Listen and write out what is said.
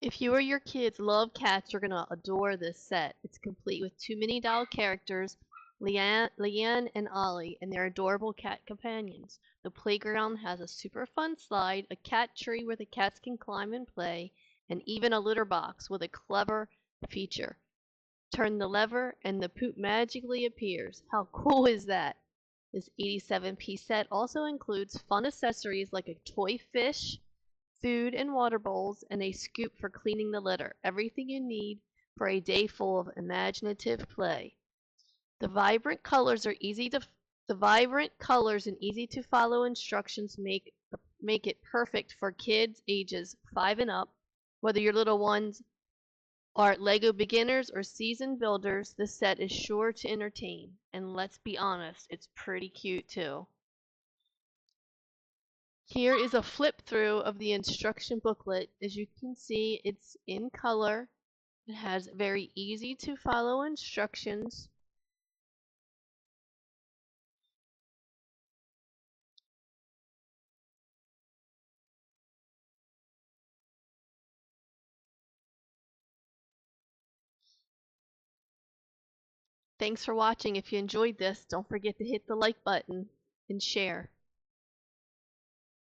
If you or your kids love cats, you're gonna adore this set. It's complete with two mini doll characters, Liann and Olly, and their adorable cat companions. The playground has a super fun slide, a cat tree where the cats can climb and play, and even a litter box with a clever feature. Turn the lever and the poop magically appears. How cool is that? This 87-piece set also includes fun accessories like a toy fish, food and water bowls, and a scoop for cleaning the litter. Everything you need for a day full of imaginative play. The vibrant colors are easy to the vibrant colors and easy to follow instructions make it perfect for kids ages 5 and up. Whether your little ones are Lego beginners or seasoned builders, this set is sure to entertain. And let's be honest, it's pretty cute too. Here is a flip through of the instruction booklet. As you can see, it's in color. It has very easy to follow instructions. Thanks for watching. If you enjoyed this, don't forget to hit the like button and share.